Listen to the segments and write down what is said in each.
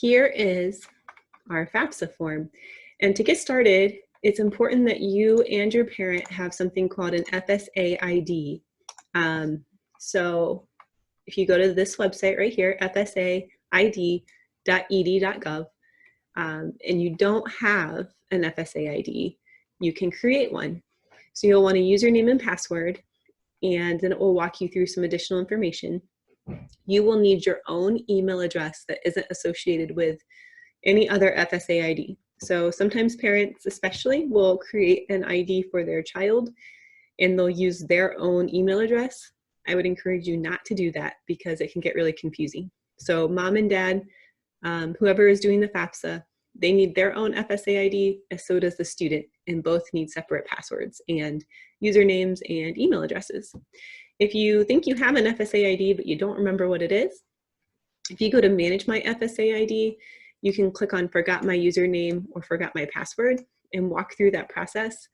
here is our FAFSA form. And to get started, it's important that you and your parent have something called an FSA ID. So if you go to this website right here, fsaid.ed.gov, and you don't have an FSA ID, you can create one. So you'll want a username and password, and then it will walk you through some additional information. You will need your own email address that isn't associated with any other FSA ID. So sometimes parents especially will create an ID for their child and they'll use their own email address. I would encourage you not to do that because it can get really confusing. So mom and dad, whoever is doing the FAFSA, they need their own FSA ID, and so does the student, and both need separate passwords and usernames and email addresses. If you think you have an FSA ID but you don't remember what it is, if you go to Manage My FSA ID, you can click on Forgot My Username or Forgot My Password and walk through that process.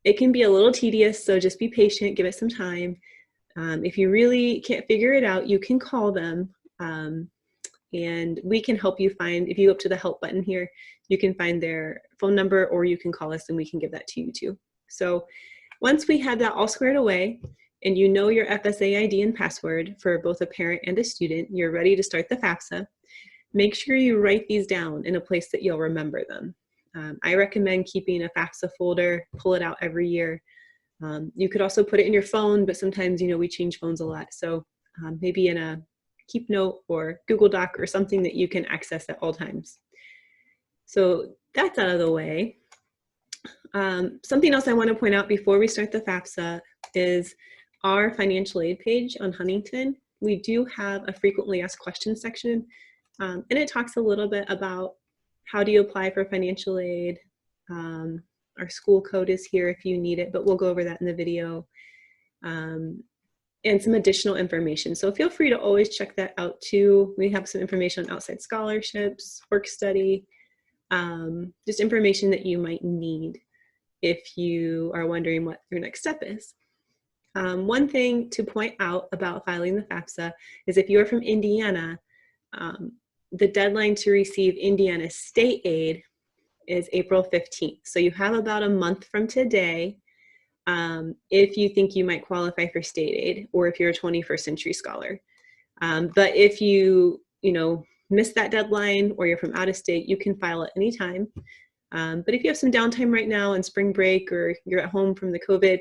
It can be a little tedious, so just be patient, give it some time. If you really can't figure it out, you can call them. And we can help you find, if you go up to the help button here, you can find their phone number, or you can call us and we can give that to you too. So once we have that all squared away and you know your FSA ID and password for both a parent and a student, you're ready to start the FAFSA. Make sure you write these down in a place that you'll remember them. I recommend keeping a FAFSA folder, pull it out every year. You could also put it in your phone, but sometimes, we change phones a lot. So maybe in a Keep Note or Google Doc or something that you can access at all times. So that's out of the way. Something else I want to point out before we start the FAFSA is our financial aid page on Huntington. We do have a frequently asked questions section, and it talks a little bit about how do you apply for financial aid. Our school code is here if you need it, but we'll go over that in the video. And some additional information. So feel free to always check that out too. We have some information on outside scholarships, work study, just information that you might need if you are wondering what your next step is. One thing to point out about filing the FAFSA is if you're from Indiana, the deadline to receive Indiana state aid is April 15th. So you have about a month from today if you think you might qualify for state aid, or if you're a 21st century scholar. But if you, miss that deadline, or you're from out of state, you can file at any time. But if you have some downtime right now in spring break, or you're at home from the COVID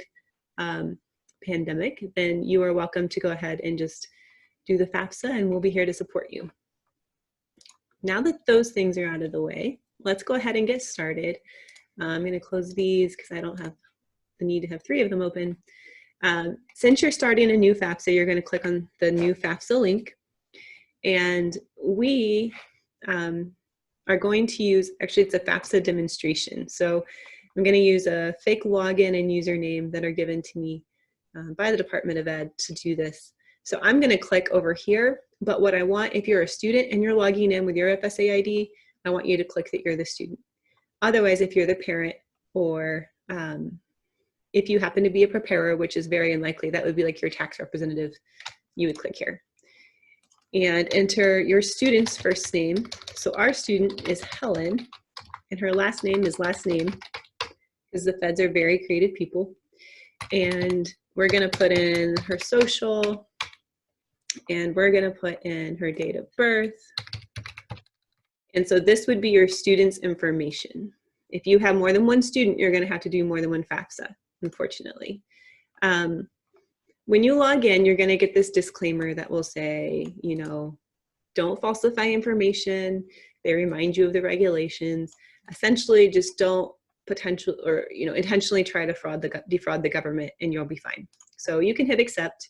pandemic, then you are welcome to go ahead and just do the FAFSA, and we'll be here to support you. Now that those things are out of the way, let's go ahead and get started. I'm going to close these because I don't have the need to have 3 of them open. Since you're starting a new FAFSA, you're going to click on the new FAFSA link, and we are going to use, actually it's a FAFSA demonstration. So I'm going to use a fake login and username that are given to me by the Department of Ed to do this. So I'm going to click over here, but what I want, if you're a student and you're logging in with your FSA ID, I want you to click that you're the student. Otherwise, if you're the parent, or if you happen to be a preparer, which is very unlikely, that would be like your tax representative, you would click here. And enter your student's first name. So our student is Helen, and her last name is last name, because the feds are very creative people. And we're going to put in her social, and we're going to put in her date of birth. And so this would be your student's information. If you have more than one student, you're going to have to do more than one FAFSA, unfortunately. When you log in, you're going to get this disclaimer that will say, don't falsify information. They remind you of the regulations. Essentially, just don't intentionally try to defraud the government, and you'll be fine. So you can hit accept.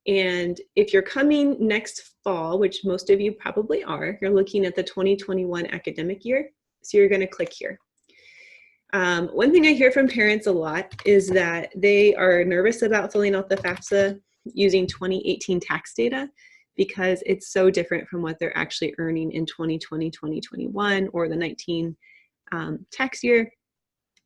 And if you're coming next fall, which most of you probably are, you're looking at the 2021 academic year. So you're going to click here. One thing I hear from parents a lot is that they are nervous about filling out the FAFSA using 2018 tax data because it's so different from what they're actually earning in 2020, 2021, or the 19 tax year.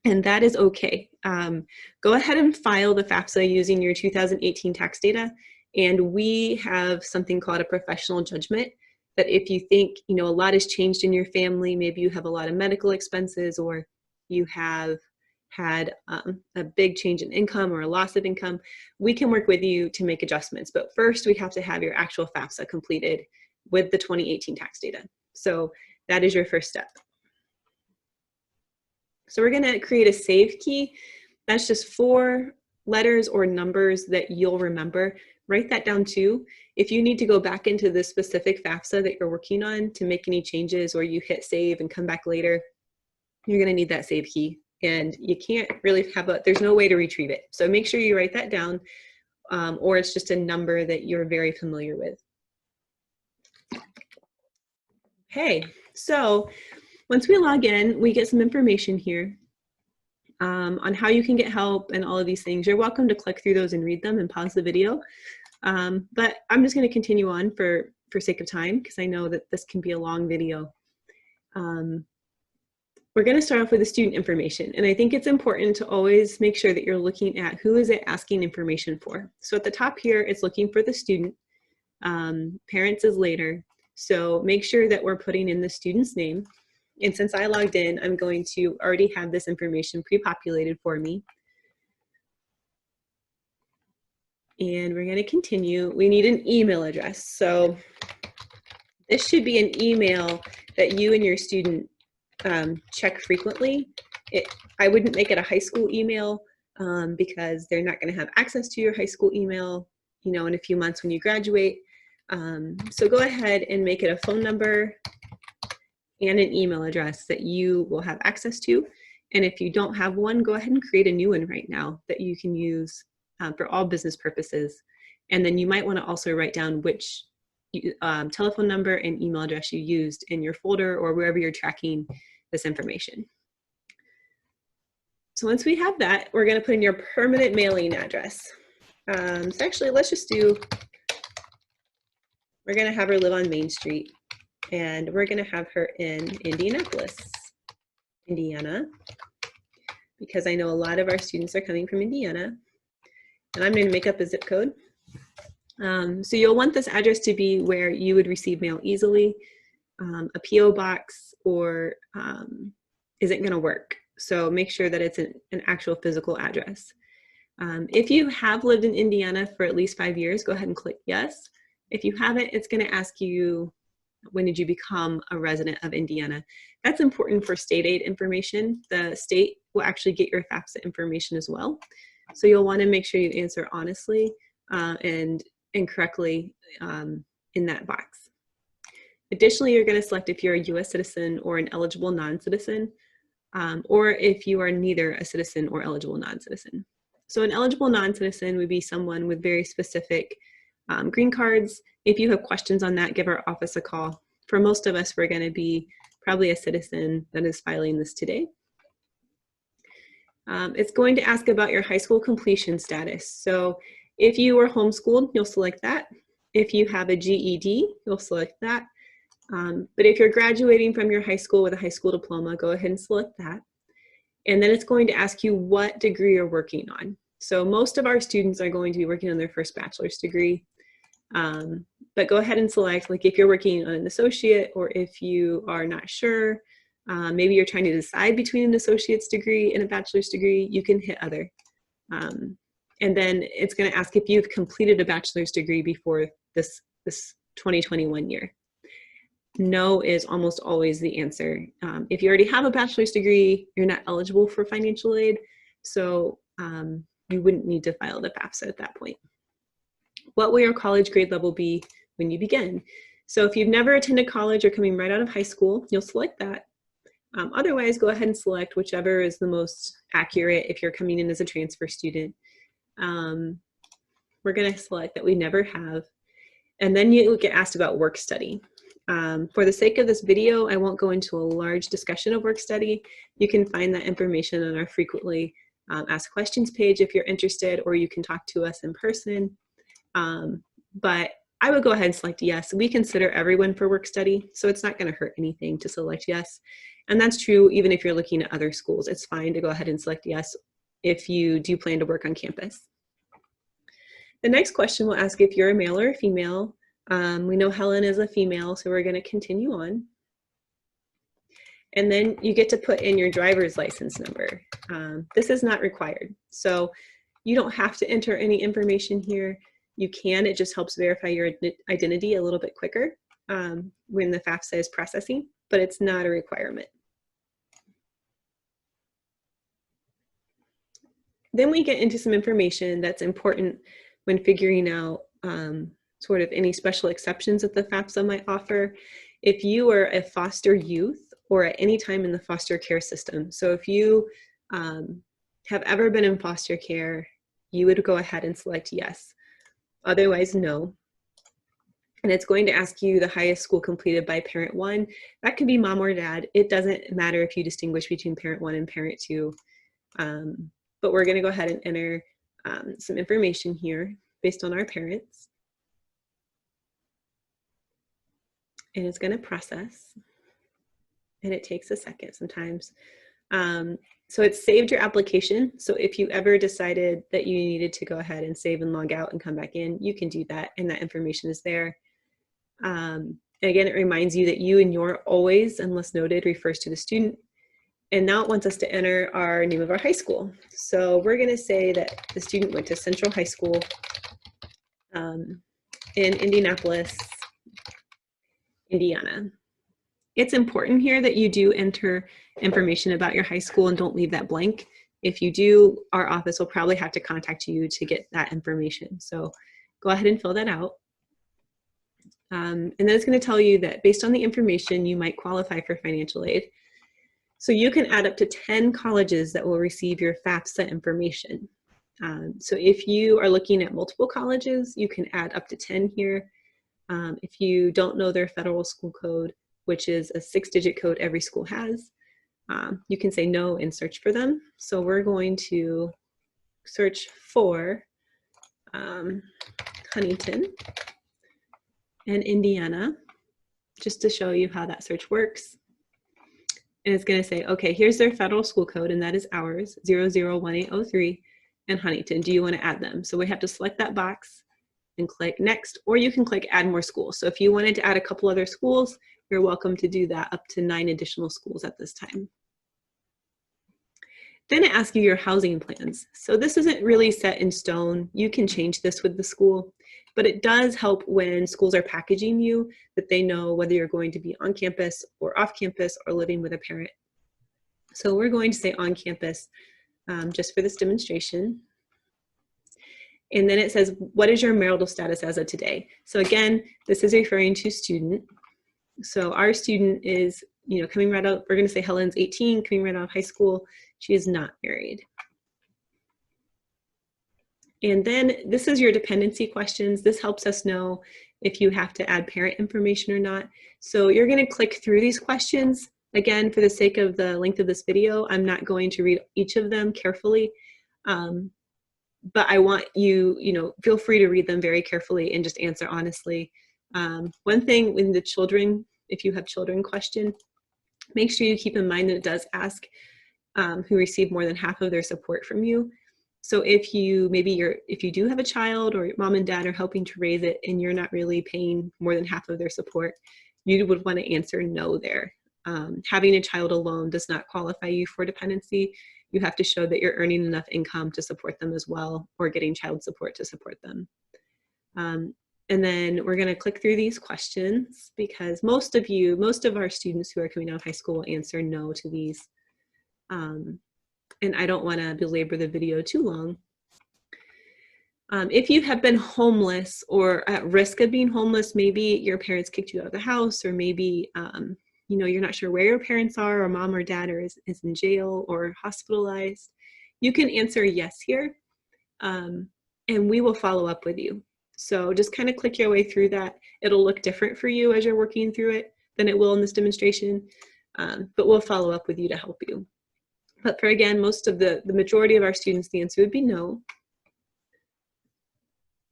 And that is okay. Go ahead and file the FAFSA using your 2018 tax data. And we have something called a professional judgment that if you think, you know, a lot has changed in your family, maybe you have a lot of medical expenses, or you have had a big change in income or a loss of income, we can work with you to make adjustments. But first, we have to have your actual FAFSA completed with the 2018 tax data. So that is your first step. So we're going to create a save key. That's just 4 letters or numbers that you'll remember. Write that down too. If you need to go back into the specific FAFSA that you're working on to make any changes, or you hit save and come back later, you're going to need that save key. And you can't really there's no way to retrieve it. So make sure you write that down, or it's just a number that you're very familiar with. Okay, so once we log in, we get some information here on how you can get help and all of these things. You're welcome to click through those and read them and pause the video. But I'm just going to continue on for sake of time, because I know that this can be a long video. We're going to start off with the student information. And I think it's important to always make sure that you're looking at who is it asking information for. So at the top here, it's looking for the student. Parents is later. So make sure that we're putting in the student's name. And since I logged in, I'm going to already have this information pre-populated for me. And we're going to continue. We need an email address. So this should be an email that you and your student check frequently. I wouldn't make it a high school email because they're not going to have access to your high school email, you know, in a few months when you graduate. So go ahead and make it a phone number and an email address that you will have access to. And if you don't have one, go ahead and create a new one right now that you can use for all business purposes. And then you might want to also write down which telephone number and email address you used in your folder or wherever you're tracking this information. So once we have that, we're going to put in your permanent mailing address. So actually, let's just do, we're going to have her live on Main Street, and we're going to have her in Indianapolis, Indiana, because I know a lot of our students are coming from Indiana. And I'm going to make up a zip code. So you'll want this address to be where you would receive mail easily. A PO box or isn't going to work. So make sure that it's an actual physical address. If you have lived in Indiana for at least 5 years, go ahead and click yes. If you haven't, it's going to ask you, when did you become a resident of Indiana? That's important for state aid information. The state will actually get your FAFSA information as well. So you'll want to make sure you answer honestly and correctly in that box. Additionally, you're going to select if you're a U.S. citizen or an eligible non-citizen, or if you are neither a citizen or eligible non-citizen. So an eligible non-citizen would be someone with very specific green cards. If you have questions on that, give our office a call. For most of us, we're going to be probably a citizen that is filing this today. It's going to ask about your high school completion status. So if you were homeschooled, you'll select that. If you have a GED, you'll select that. But if you're graduating from your high school with a high school diploma, go ahead and select that. And then it's going to ask you what degree you're working on. So most of our students are going to be working on their first bachelor's degree. But go ahead and select, like if you're working on an associate, or if you are not sure, maybe you're trying to decide between an associate's degree and a bachelor's degree, you can hit other. And then it's going to ask if you've completed a bachelor's degree before this 2021 year. No is almost always the answer. If you already have a bachelor's degree, you're not eligible for financial aid, so you wouldn't need to file the FAFSA at that point. What will your college grade level be when you begin? So if you've never attended college or coming right out of high school, you'll select that. Otherwise, go ahead and select whichever is the most accurate if you're coming in as a transfer student. We're going to select that we never have. And then you get asked about work study. For the sake of this video, I won't go into a large discussion of work study. You can find that information on our frequently asked questions page if you're interested, or you can talk to us in person. But I would go ahead and select yes. We consider everyone for work study, so it's not going to hurt anything to select yes. And that's true even if you're looking at other schools. It's fine to go ahead and select yes if you do plan to work on campus. The next question will ask if you're a male or a female, We know Helen is a female, so we're going to continue on. And then you get to put in your driver's license number. This is not required. So you don't have to enter any information here. You can, it just helps verify your identity a little bit quicker when the FAFSA is processing, but it's not a requirement. Then we get into some information that's important when figuring out sort of any special exceptions that the FAFSA might offer. If you are a foster youth or at any time in the foster care system, so if you have ever been in foster care, you would go ahead and select yes. Otherwise, no. And it's going to ask you the highest school completed by parent 1. That can be mom or dad. It doesn't matter if you distinguish between parent 1 and parent 2. But we're going to go ahead and enter some information here based on our parents. And it's going to process. And it takes a second sometimes. So it's saved your application. So if you ever decided that you needed to go ahead and save and log out and come back in, you can do that, and that information is there. And again, it reminds you that you and your always, unless noted, refers to the student. And now it wants us to enter our name of our high school. So we're going to say that the student went to Central High School in Indianapolis, Indiana. It's important here that you do enter information about your high school and don't leave that blank. If you do, our office will probably have to contact you to get that information. So go ahead and fill that out. And then it's going to tell you that based on the information, you might qualify for financial aid. So you can add up to 10 colleges that will receive your FAFSA information. So if you are looking at multiple colleges, you can add up to 10 here. If you don't know their federal school code, which is a 6-digit code every school has, you can say no and search for them. So we're going to search for Huntington and Indiana, just to show you how that search works. And it's going to say, okay, here's their federal school code, and that is ours, 001803, and Huntington. Do you want to add them? So we have to select that box and click next, or you can click add more schools. So if you wanted to add a couple other schools, you're welcome to do that, up to 9 additional schools at this time. Then it asks you your housing plans. So this isn't really set in stone. You can change this with the school, but it does help when schools are packaging you, that they know whether you're going to be on campus or off campus or living with a parent. So we're going to say on campus just for this demonstration. And then it says, what is your marital status as of today? So again, this is referring to student. So our student is, coming right out, we're going to say Helen's 18, coming right out of high school. She is not married. And then this is your dependency questions. This helps us know if you have to add parent information or not. So you're going to click through these questions. Again, for the sake of the length of this video, I'm not going to read each of them carefully. But I want you, feel free to read them very carefully and just answer honestly. One thing with the children, if you have children question, make sure you keep in mind that it does ask who received more than half of their support from you. So if you do have a child, or mom and dad are helping to raise it and you're not really paying more than half of their support, you would want to answer no there. Having a child alone does not qualify you for dependency. You have to show that you're earning enough income to support them as well, or getting child support to support them. And then we're going to click through these questions, because most of our students who are coming out of high school will answer no to these. And I don't want to belabor the video too long. If you have been homeless or at risk of being homeless, maybe your parents kicked you out of the house, or maybe you're not sure where your parents are, or mom or dad is in jail or hospitalized, you can answer yes here, and we will follow up with you. So just kind of click your way through that. It'll look different for you as you're working through it than it will in this demonstration, but we'll follow up with you to help you. But for, again, most of the majority of our students, the answer would be no.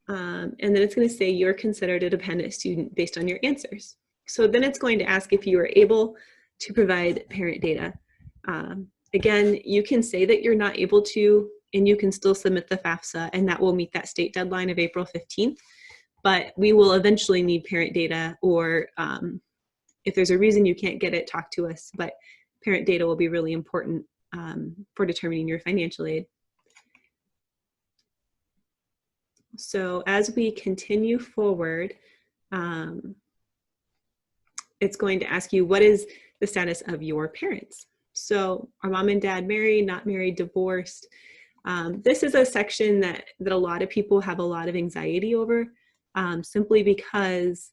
And then it's going to say you're considered a dependent student based on your answers. So then it's going to ask if you are able to provide parent data. Again, you can say that you're not able to, and you can still submit the FAFSA, and that will meet that state deadline of April 15th. but we will eventually need parent data, or if there's a reason you can't get it, talk to us, but parent data will be really important for determining your financial aid. So as we continue forward, it's going to ask you, what is the status of your parents? So are mom and dad married, not married, divorced? This is a section that a lot of people have a lot of anxiety over, simply because,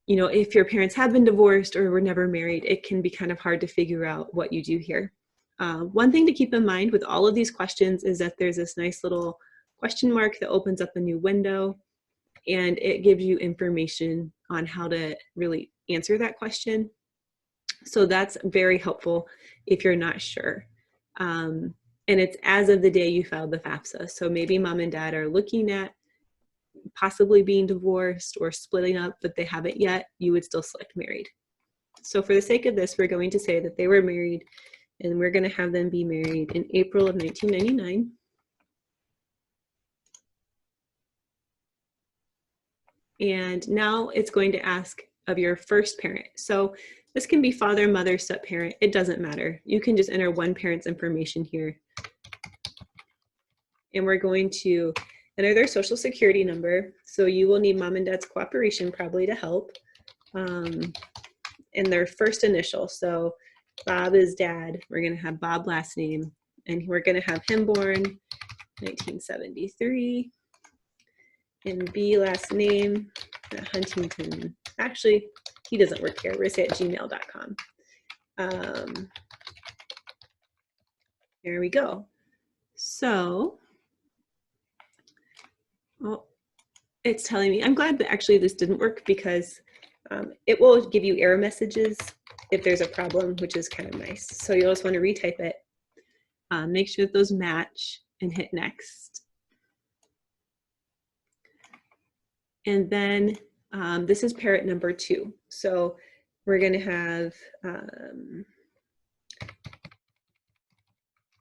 you know, if your parents have been divorced or were never married, it can be kind of hard to figure out what you do here. One thing to keep in mind with all of these questions is that there's this nice little question mark that opens up a new window, and it gives you information on how to really answer that question. So that's very helpful if you're not sure. And it's as of the day you filed the FAFSA. So maybe mom and dad are looking at possibly being divorced or splitting up, but they haven't yet, you would still select married. So for the sake of this, we're going to say that they were married, and we're going to have them be married in April of 1999. And now it's going to ask of your first parent. So this can be father, mother, step-parent. It doesn't matter. You can just enter one parent's information here. And we're going to enter their social security number. So you will need mom and dad's cooperation probably to help. And their first initial. So Bob is dad. We're going to have Bob last name. And we're going to have him born 1973. And B last name, Huntington. Actually, he doesn't work here. We're at gmail.com. There we go. So, well, it's telling me, I'm glad that actually this didn't work, because it will give you error messages if there's a problem, which is kind of nice. So you'll just want to retype it. Make sure that those match and hit next. And then this is parent number 2. So we're going to have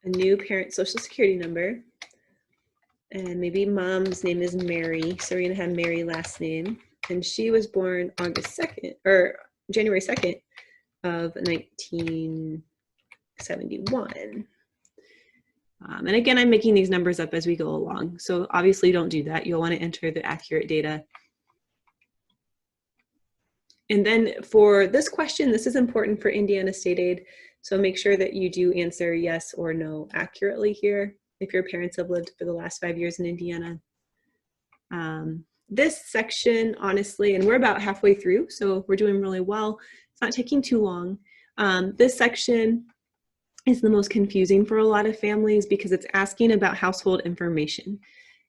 a new parent social security number. And maybe mom's name is Mary. So we're going to have Mary last name. And she was born August 2nd, or January 2nd of 1971. And again, I'm making these numbers up as we go along. So obviously don't do that. You'll want to enter the accurate data. And then for this question, this is important for Indiana State Aid. So make sure that you do answer yes or no accurately here if your parents have lived for the last 5 years in Indiana. This section, honestly, and we're about halfway through, so we're doing really well. It's not taking too long. This section is the most confusing for a lot of families because it's asking about household information.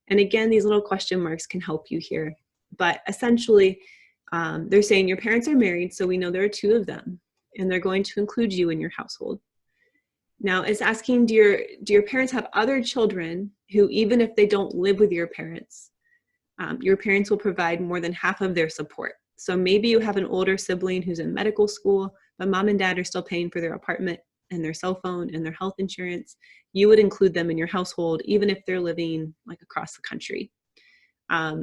And again, these little question marks can help you here. But essentially, they're saying your parents are married, so we know there are 2 of them, and they're going to include you in your household. Now, it's asking, do your parents have other children who, even if they don't live with your parents will provide more than half of their support. So maybe you have an older sibling who's in medical school, but mom and dad are still paying for their apartment and their cell phone and their health insurance. You would include them in your household, even if they're living like across the country.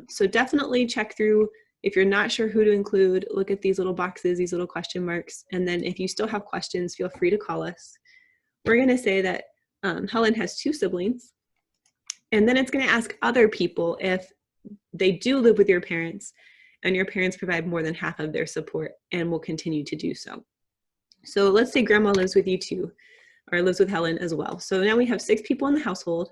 So definitely check through. If you're not sure who to include, look at these little boxes, these little question marks. And then if you still have questions, feel free to call us. We're going to say that Helen has 2 siblings. And then it's going to ask other people if they do live with your parents and your parents provide more than half of their support and will continue to do so. So let's say grandma lives with you too, or lives with Helen as well. So now we have 6 people in the household,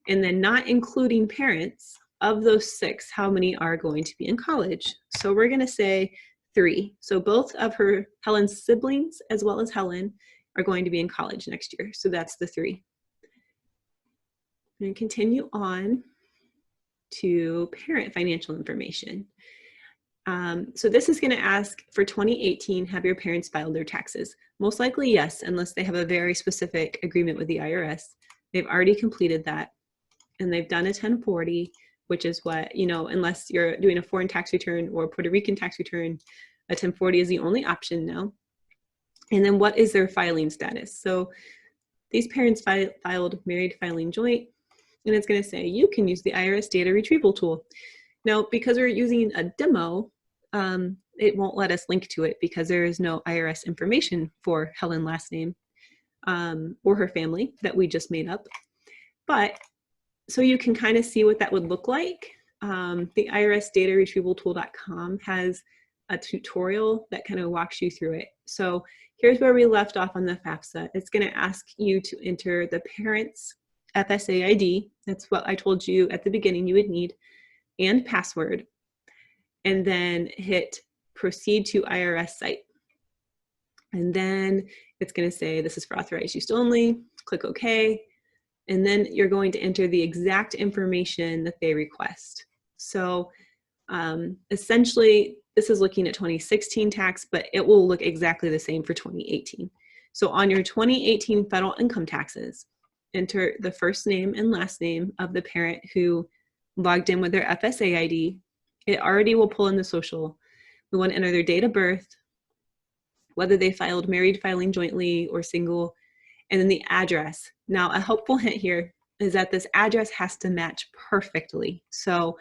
and then not including parents. Of those 6, how many are going to be in college? So we're going to say 3. So both of Helen's siblings as well as Helen are going to be in college next year. So that's the 3. And continue on to parent financial information. So this is going to ask for 2018, have your parents filed their taxes? Most likely yes, unless they have a very specific agreement with the IRS. They've already completed that, and they've done a 1040, which is what, unless you're doing a foreign tax return or Puerto Rican tax return, a 1040 is the only option now. And then what is their filing status? So these parents filed married filing joint, and it's going to say you can use the IRS data retrieval tool. Now, because we're using a demo, it won't let us link to it because there is no IRS information for Helen's last name or her family that we just made up. But so you can kind of see what that would look like. The IRS data retrieval tool.com has a tutorial that kind of walks you through it. So here's where we left off on the FAFSA. It's going to ask you to enter the parent's FSA ID. That's what I told you at the beginning you would need, and password, and then hit proceed to IRS site. And then it's going to say this is for authorized use only, click OK, and then you're going to enter the exact information that they request. So essentially this is looking at 2016 tax, but it will look exactly the same for 2018. So on your 2018 federal income taxes, enter the first name and last name of the parent who logged in with their FSA ID. It already will pull in the social. We want to enter their date of birth, whether they filed married filing jointly or single, and then the address. Now, a helpful hint here is that this address has to match perfectly. So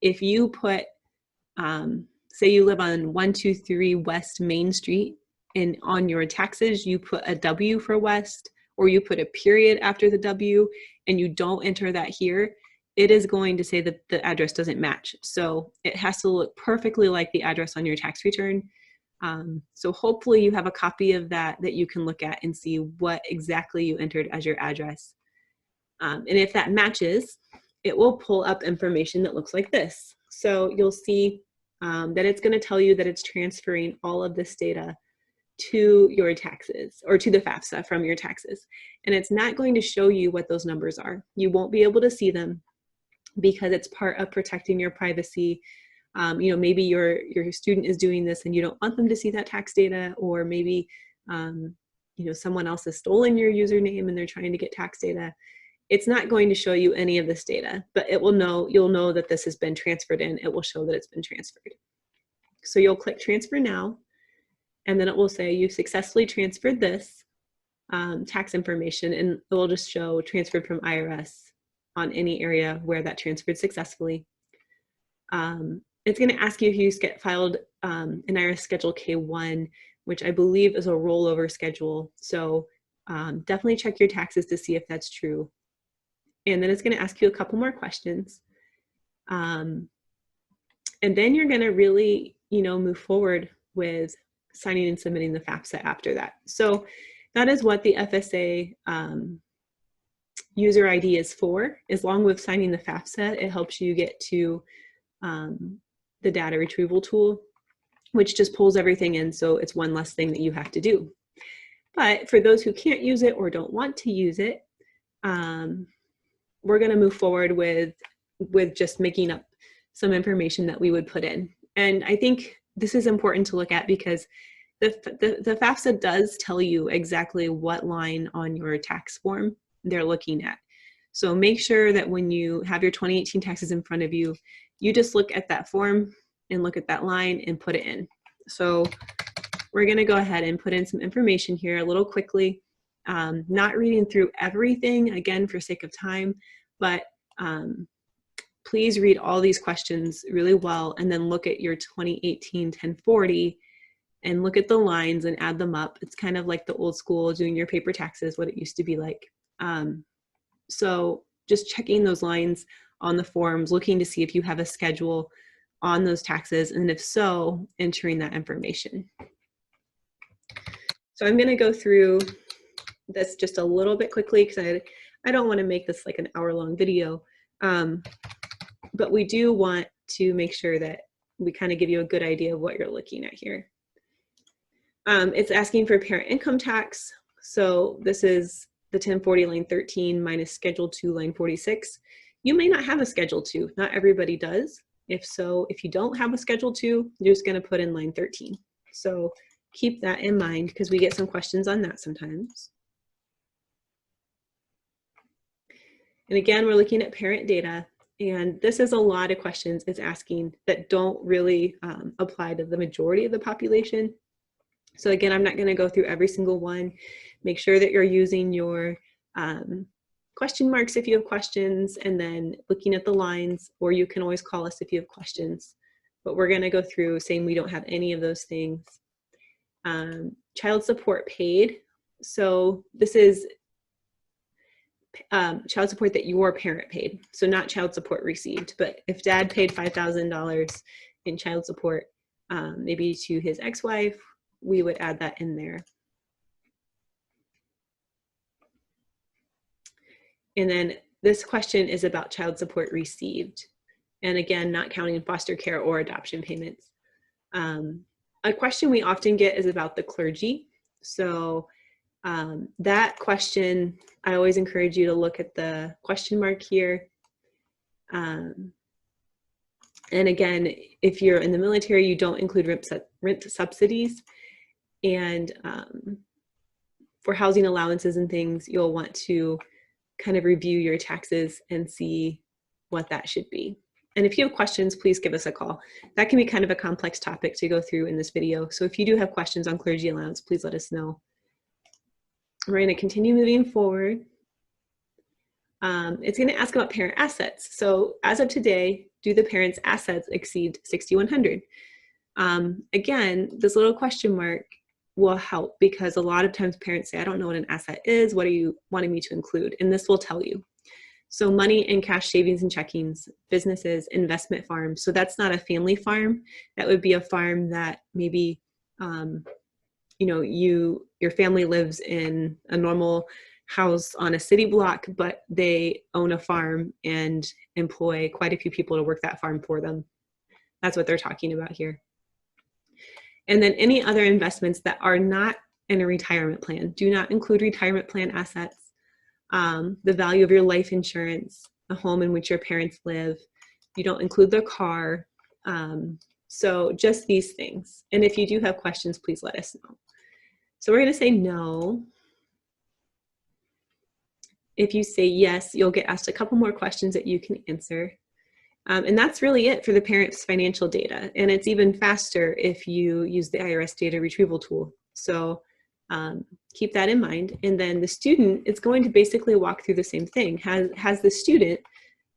if you put, say you live on 123 West Main Street, and on your taxes you put a W for West, or you put a period after the W, and you don't enter that here, it is going to say that the address doesn't match. So it has to look perfectly like the address on your tax return. So hopefully you have a copy of that you can look at and see what exactly you entered as your address. And if that matches, it will pull up information that looks like this. So you'll see that it's going to tell you that it's transferring all of this data to your taxes, or to the FAFSA from your taxes. And it's not going to show you what those numbers are. You won't be able to see them because it's part of protecting your privacy. You know, maybe your student is doing this and you don't want them to see that tax data, or maybe you know, someone else has stolen your username and they're trying to get tax data. It's not going to show you any of this data, but it will know, you'll know that this has been transferred in. It will show that it's been transferred. So you'll click transfer now, and then it will say you successfully transferred this tax information, and it will just show transferred from IRS on any area where that transferred successfully. It's going to ask you if you filed an IRS Schedule K-1, which I believe is a rollover schedule. So definitely check your taxes to see if that's true. And then it's going to ask you a couple more questions. And then you're going to really, you know, move forward with signing and submitting the FAFSA after that. So that is what the FSA user ID is for. As long with signing the FAFSA, it helps you get to the data retrieval tool, which just pulls everything in, so it's one less thing that you have to do. But for those who can't use it or don't want to use it, we're going to move forward with just making up some information that we would put in. And I think this is important to look at because the FAFSA does tell you exactly what line on your tax form they're looking at. So make sure that when you have your 2018 taxes in front of you, you just look at that form and look at that line and put it in. So we're going to go ahead and put in some information here a little quickly, not reading through everything, again, for sake of time, but please read all these questions really well, and then look at your 2018 1040 and look at the lines and add them up. It's kind of like the old school doing your paper taxes, what it used to be like. So just checking those lines on the forms, looking to see if you have a schedule on those taxes, and if so, entering that information. So I'm going to go through this just a little bit quickly because I don't want to make this like an hour-long video, but we do want to make sure that we kind of give you a good idea of what you're looking at here. It's asking for parent income tax. So this is the 1040 line 13 minus Schedule 2 line 46. You may not have a Schedule 2. Not everybody does. If so, if you don't have a Schedule 2, you're just going to put in line 13. So keep that in mind because we get some questions on that sometimes. And again, we're looking at parent data. And this is a lot of questions it's asking that don't really apply to the majority of the population. So again, I'm not going to go through every single one. Make sure that you're using your question marks if you have questions, and then looking at the lines, or you can always call us if you have questions. But we're going to go through saying we don't have any of those things. Child support paid. So this is child support that your parent paid. So not child support received, but if dad paid $5,000 in child support, maybe to his ex-wife, we would add that in there. And then this question is about child support received. And again, not counting foster care or adoption payments. A question we often get is about the clergy. So that question, I always encourage you to look at the question mark here. And again, if you're in the military, you don't include rent subsidies. And for housing allowances and things, you'll want to kind of review your taxes and see what that should be. And if you have questions, please give us a call. That can be kind of a complex topic to go through in this video. So if you do have questions on clergy allowance, please let us know. We're going to continue moving forward. It's going to ask about parent assets. So as of today, do the parents' assets exceed $6,100? Again, this little question mark will help because a lot of times parents say, I don't know what an asset is. What are you wanting me to include? And this will tell you. So money and cash savings and checkings, businesses, investment farms. So that's not a family farm. That would be a farm that maybe, you know, your family lives in a normal house on a city block, but they own a farm and employ quite a few people to work that farm for them. That's what they're talking about here. And then any other investments that are not in a retirement plan. Do not include retirement plan assets. The value of your life insurance, the home in which your parents live. You don't include their car. So just these things. And if you do have questions, please let us know. So we're going to say no. If you say yes, you'll get asked a couple more questions that you can answer. And that's really it for the parent's financial data. And it's even faster if you use the IRS data retrieval tool. So keep that in mind. And then the student is going to basically walk through the same thing. Has the student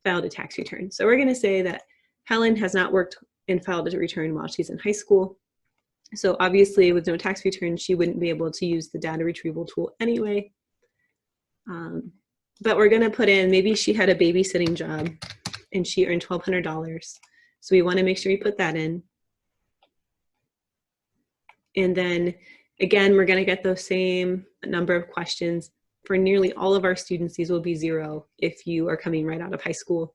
filed a tax return? So we're going to say that Helen has not worked and filed a return while she's in high school. So obviously with no tax return, she wouldn't be able to use the data retrieval tool anyway. But we're going to put in, maybe she had a babysitting job and she earned $1,200. So we want to make sure you put that in. And then again, we're going to get those same number of questions. For nearly all of our students, these will be 0 if you are coming right out of high school.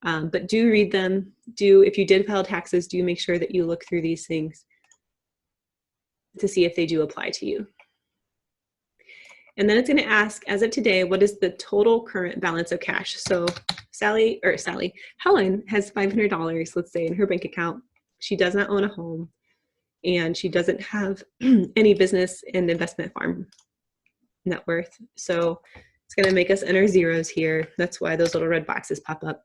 But do read them. If you did file taxes, do make sure that you look through these things to see if they do apply to you. And then it's going to ask, as of today, what is the total current balance of cash? So Helen has $500, let's say, in her bank account. She does not own a home, and she doesn't have any business and investment farm net worth. So it's going to make us enter zeros here. That's why those little red boxes pop up.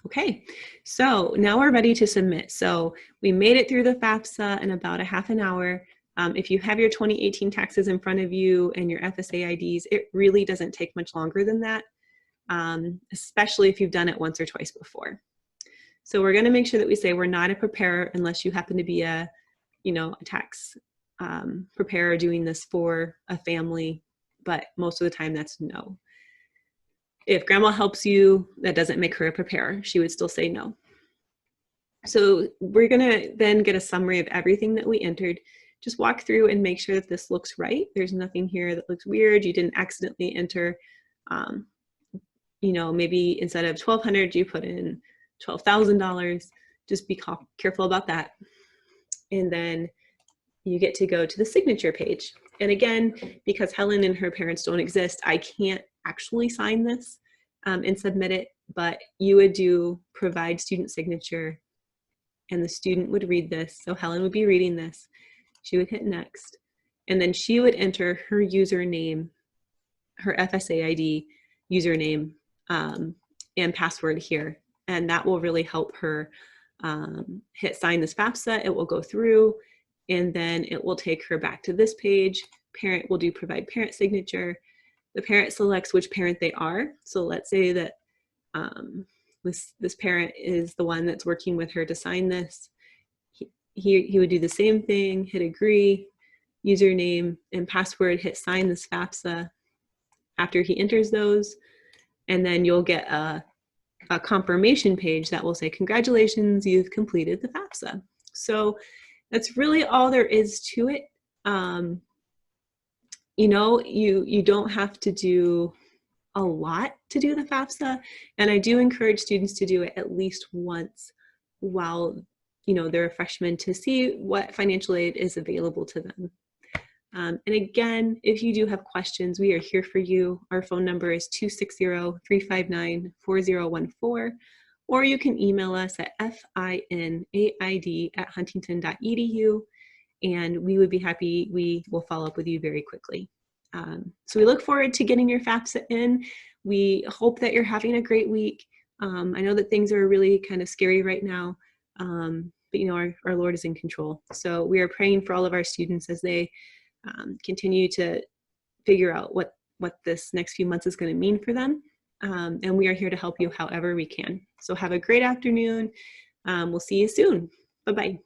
Okay, so now we're ready to submit. So we made it through the FAFSA in about a half an hour. If you have your 2018 taxes in front of you and your FSA IDs, it really doesn't take much longer than that, especially if you've done it once or twice before. So we're going to make sure that we say we're not a preparer unless you happen to be a tax preparer doing this for a family, but most of the time that's no. If grandma helps you, that doesn't make her a preparer. She would still say no. So we're going to then get a summary of everything that we entered. Just walk through and make sure that this looks right. There's nothing here that looks weird. You didn't accidentally enter, maybe instead of $1,200, you put in $12,000. Just be careful about that. And then you get to go to the signature page. And again, because Helen and her parents don't exist, I can't actually sign this and submit it, but you would do provide student signature, and the student would read this. So Helen would be reading this. She would hit next, and then she would enter her username, her FSA ID username and password here, and that will really help her hit sign this FAFSA. It will go through, and then it will take her back to this page. Parent will do provide parent signature. The parent selects which parent they are. So let's say that this parent is the one that's working with her to sign this. He would do the same thing, hit agree, username and password, hit sign this FAFSA after he enters those, and then you'll get a confirmation page that will say, congratulations, you've completed the FAFSA. So that's really all there is to it. You know, you don't have to do a lot to do the FAFSA, and I do encourage students to do it at least once while, you know, they're a freshman, to see what financial aid is available to them. And again, if you do have questions, we are here for you. Our phone number is 260-359-4014, or you can email us at finaid@huntington.edu, and we would be happy. We will follow up with you very quickly. So we look forward to getting your FAFSA in. We hope that you're having a great week. I know that things are really kind of scary right now, but you know, our Lord is in control. So we are praying for all of our students as they continue to figure out what this next few months is going to mean for them. And we are here to help you however we can. So have a great afternoon. We'll see you soon. Bye-bye.